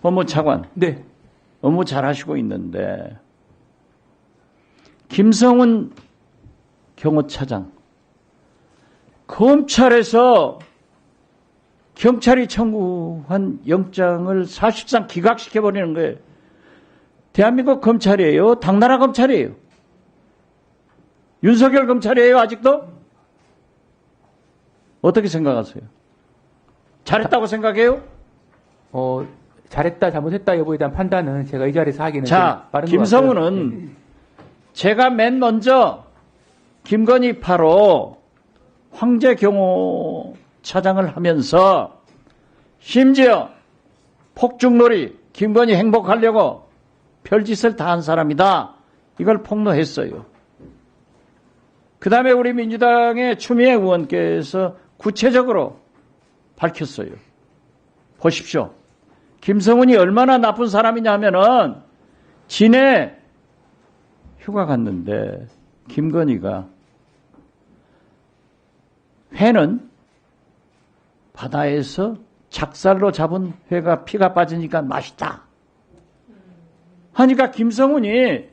법무차관. 네. 업무 잘하시고 있는데 김성훈 경호차장 검찰에서 경찰이 청구한 영장을 사실상 기각시켜버리는 거예요. 대한민국 검찰이에요? 당나라 검찰이에요? 윤석열 검찰이에요? 아직도? 어떻게 생각하세요? 잘했다고 생각해요? 잘했다 잘못했다 여부에 대한 판단은 제가 이 자리에서 하기는 자, 빠른 김성훈은 제가 맨 먼저 김건희 8호 황제 경호차장을 하면서 심지어 폭죽놀이 김건희 행복하려고 별짓을 다 한 사람이다. 이걸 폭로했어요. 그 다음에 우리 민주당의 추미애 의원께서 구체적으로 밝혔어요. 보십시오. 김성훈이 얼마나 나쁜 사람이냐면은 진해 휴가 갔는데 김건희가 회는 바다에서 작살로 잡은 회가 피가 빠지니까 맛있다 하니까 김성훈이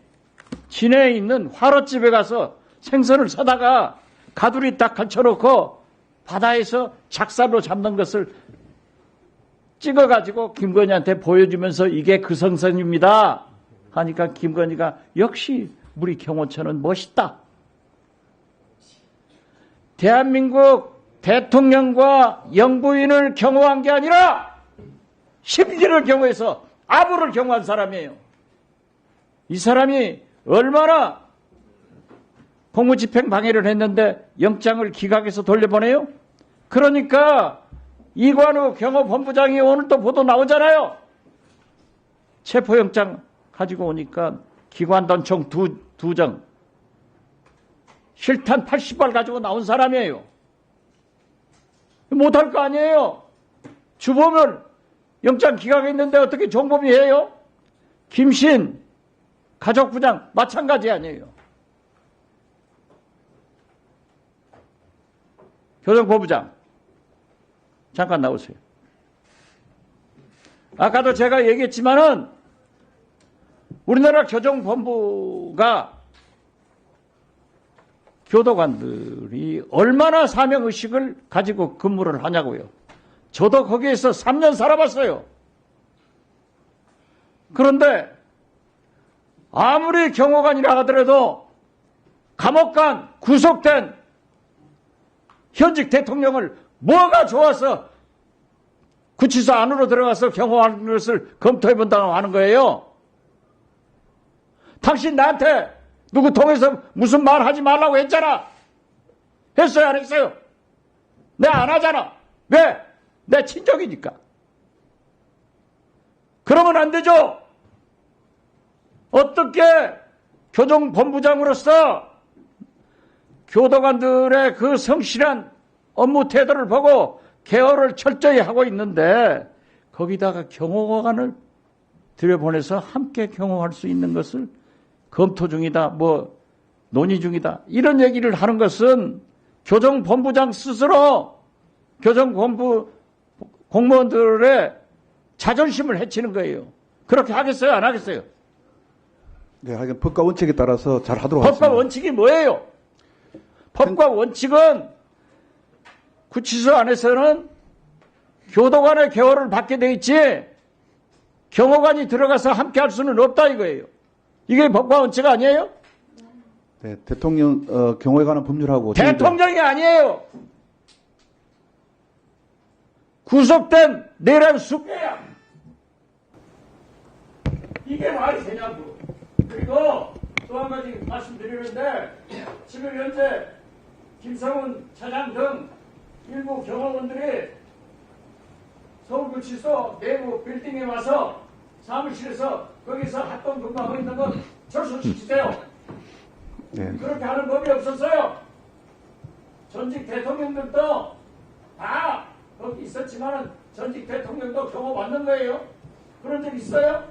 진해에 있는 화로집에 가서 생선을 사다가 가두리 딱 걸쳐놓고 바다에서 작살로 잡는 것을 찍어가지고 김건희한테 보여주면서 이게 그 생선입니다 하니까 김건희가 역시 우리 경호처는 멋있다. 대한민국 대통령과 영부인을 경호한 게 아니라 심지를 경호해서 아부를 경호한 사람이에요. 이 사람이 얼마나 공무집행 방해를 했는데 영장을 기각해서 돌려보내요? 그러니까 이관우 경호본부장이 오늘 또 보도 나오잖아요. 체포영장 가지고 오니까 기관단총 두 정, 실탄 80발 가지고 나온 사람이에요. 못할 거 아니에요. 주범을 영장 기각했는데 어떻게 정범이 해요? 김신 가족부장 마찬가지 아니에요. 교정본부장 잠깐 나오세요. 아까도 제가 얘기했지만은 우리나라 교정본부가 교도관들이 얼마나 사명의식을 가지고 근무를 하냐고요. 저도 거기에서 3년 살아봤어요. 그런데 아무리 경호관이라 하더라도 감옥간 구속된 현직 대통령을 뭐가 좋아서 구치소 안으로 들어가서 경호하는 것을 검토해본다고 하는 거예요. 당신 나한테 누구 통해서 무슨 말 하지 말라고 했잖아. 했어요, 안 했어요? 내 안 하잖아. 왜? 내 친족이니까. 그러면 안 되죠. 어떻게 교정본부장으로서 교도관들의 그 성실한 업무 태도를 보고 케어를 철저히 하고 있는데 거기다가 경호관을 들여보내서 함께 경호할 수 있는 것을 검토 중이다, 뭐 논의 중이다 이런 얘기를 하는 것은 교정본부장 스스로 교정본부 공무원들의 자존심을 해치는 거예요. 그렇게 하겠어요, 안 하겠어요? 네, 하여간 법과 원칙에 따라서 잘 하도록 하겠습니다. 법과 원칙이 뭐예요? 법과 원칙은 구치소 안에서는 교도관의 개호를 받게 돼 있지 경호관이 들어가서 함께 할 수는 없다 이거예요. 이게 법과 원칙 아니에요? 네, 대통령 경호에 관한 법률하고 대통령이 아니에요. 구속된 내란 숙배야. 이게 말이 되냐고. 그리고 또 한 가지 말씀드리는데 지금 현재 김성훈 차장 등 일부 경호원들이 서울구치소 내부 빌딩에 와서 사무실에서 거기서 합동 근무하고 있는 건 철수시키세요. 네. 그렇게 하는 법이 없었어요. 전직 대통령들도 다 거기 있었지만은 전직 대통령도 경호 받는 거예요. 그런 적 있어요?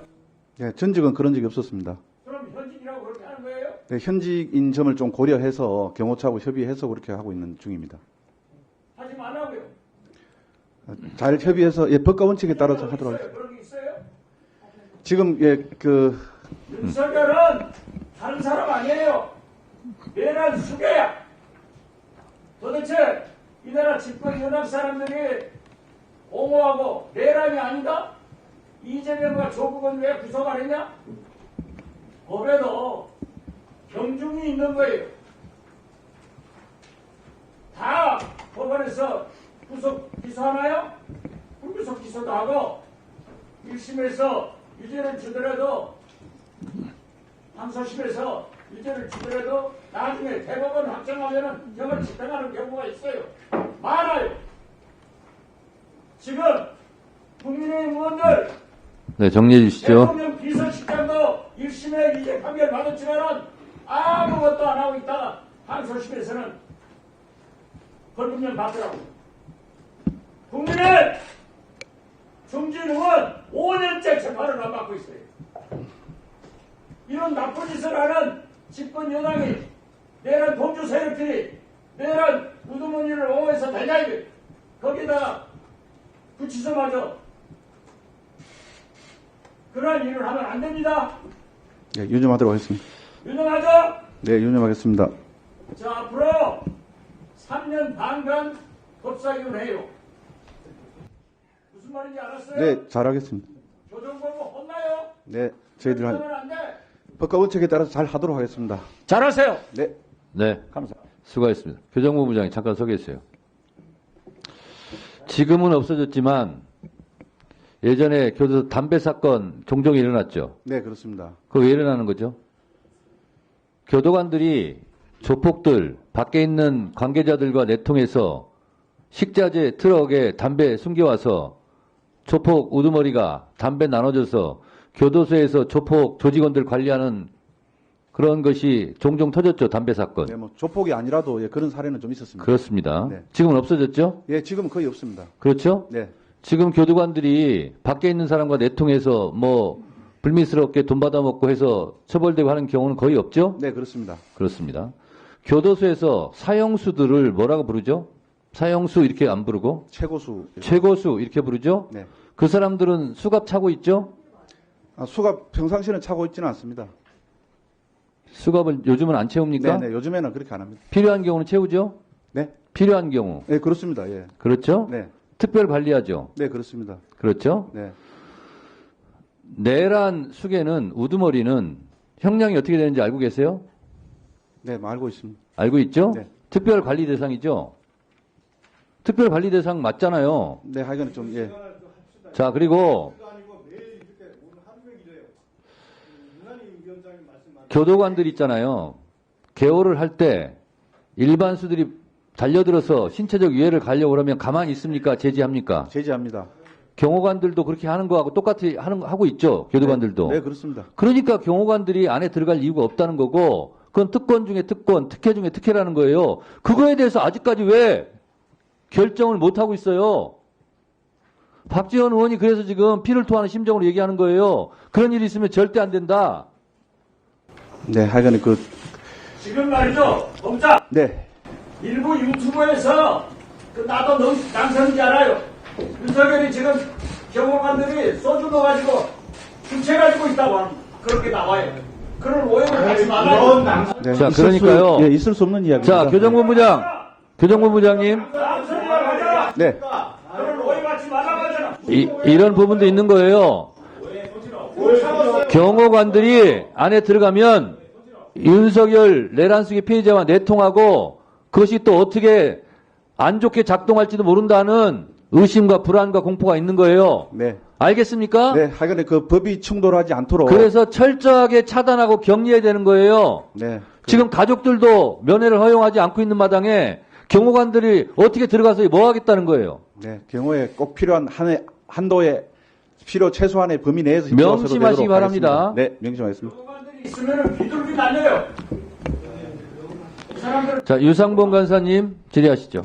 네, 전직은 그런 적이 없었습니다. 그럼 현직이라고 그렇게 하는 거예요? 네, 현직인 점을 좀 고려해서 경호처하고 협의해서 그렇게 하고 있는 중입니다. 하지 말라고요. 잘 협의해서 법과 원칙에 따라서 하도록 하겠습니다. 그런 게 있어요? 지금 윤석열은 다른 사람 아니에요. 내란 수괴야. 도대체 이 나라 집권 여당 사람들이 옹호하고 내란이 아닌가? 이재명과 조국은 왜 구속 안 했냐? 법에도 경중이 있는 거예요. 다 법원에서 구속 기소하나요? 불구속 기소도 하고 1심에서 유죄를 주더라도 항소심에서 유죄를 주더라도 나중에 대법원 확정하면은 형을 집행하는 경우가 있어요. 많아요. 지금 국민의힘 의원들 네, 정리해 주시죠. 대통령 비서실장도 1심에 유죄 판결 받았지만은 아무것도 안 하고 있다가 항소심에서는 벌금형 받더라고. 국민의 중진 의원 5년째 재판을 안 받고 있어요. 이런 나쁜 짓을 하는 집권 여당이 내란 범주 세력들이 내란 우두머니를 옹호해서 되냐 이게. 거기다가 구치소마저 그러한 일을 하면 안 됩니다. 예, 유념하도록 하겠습니다. 유념하죠? 네, 유념하겠습니다. 자, 앞으로 3년 반간 법사위원 해요. 무슨 말인지 알았어요? 네, 잘하겠습니다. 교정본부 혼나요? 네, 저희들 그러면 안 돼. 법과 원칙에 따라서 잘 하도록 하겠습니다. 잘하세요. 네. 네, 감사합니다. 수고하셨습니다. 교정본부장이 잠깐 서 계세요. 지금은 없어졌지만 예전에 교도소 담배 사건 종종 일어났죠. 네, 그렇습니다. 그거 왜 일어나는 거죠? 교도관들이 조폭들, 밖에 있는 관계자들과 내통해서 식자재 트럭에 담배 숨겨와서 조폭 우두머리가 담배 나눠줘서 교도소에서 조폭 조직원들 관리하는 그런 것이 종종 터졌죠. 담배 사건. 네, 뭐 조폭이 아니라도 예, 그런 사례는 좀 있었습니다. 그렇습니다. 네. 지금은 없어졌죠? 예, 지금 거의 없습니다. 그렇죠? 네. 지금 교도관들이 밖에 있는 사람과 내통해서 뭐 불미스럽게 돈 받아먹고 해서 처벌되고 하는 경우는 거의 없죠? 네, 그렇습니다. 그렇습니다. 교도소에서 사형수들을 뭐라고 부르죠? 사형수 이렇게 안 부르고 최고수. 예. 최고수 이렇게 부르죠? 네. 그 사람들은 수갑 차고 있죠? 아, 수갑 평상시에는 차고 있지는 않습니다. 수갑을 요즘은 안 채웁니까? 네, 네, 요즘에는 그렇게 안 합니다. 필요한 경우는 채우죠? 네. 필요한 경우. 네, 그렇습니다. 예. 그렇죠? 네. 특별 관리하죠? 네, 그렇습니다. 그렇죠? 네. 내란 수괴는 우두머리는 형량이 어떻게 되는지 알고 계세요? 네, 뭐 알고 있습니다. 알고 있죠? 네. 특별 관리 대상이죠? 특별 관리 대상 맞잖아요. 네, 하여간 좀 예. 자, 그리고 교도관들 있잖아요. 개호를 할 때 일반 수들이 달려들어서 신체적 위해를 가려고 그러면 가만히 있습니까? 제지합니까? 제지합니다. 경호관들도 그렇게 하는 거하고 똑같이 하고 있죠. 교도관들도. 네, 그렇습니다. 그러니까 경호관들이 안에 들어갈 이유가 없다는 거고 그건 특권 중에 특권, 특혜 중에 특혜라는 거예요. 그거에 대해서 아직까지 왜 결정을 못하고 있어요? 박지원 의원이 그래서 지금 피를 토하는 심정으로 얘기하는 거예요. 그런 일이 있으면 절대 안 된다. 네, 하여간 지금 말이죠. 공짜. 네. 일부 유튜브에서 나도 당선인지 알아요. 윤석열이 지금 경호관들이 소주 넣어가지고 주체 가지고 있다고 하는 그렇게 나와요. 그런 오해를 하지 말아요. 네, 자, 있을 그러니까요. 예, 있을 수 없는 이야기입니다. 자, 교정본부장님. 당선이라고 네. 그런 오해 받지 말라고 하잖아. 이런 부분도 있는 거예요. 경호관들이 안에 들어가면 윤석열 내란 수괴 피해자와 내통하고 그것이 또 어떻게 안 좋게 작동할지도 모른다는 의심과 불안과 공포가 있는 거예요. 네. 알겠습니까? 네, 하여간 그 법이 충돌하지 않도록. 그래서 철저하게 차단하고 격리해야 되는 거예요. 네. 지금 가족들도 면회를 허용하지 않고 있는 마당에 경호관들이 어떻게 들어가서 뭐 하겠다는 거예요. 네, 경우에 꼭 필요한 한도의 필요 최소한의 범위 내에서 명심하시기 바랍니다. 네, 명심하겠습니다. 경호관들이 있으면 비둘기 날려요. 이 사람들 자, 유상봉 간사님 질의하시죠.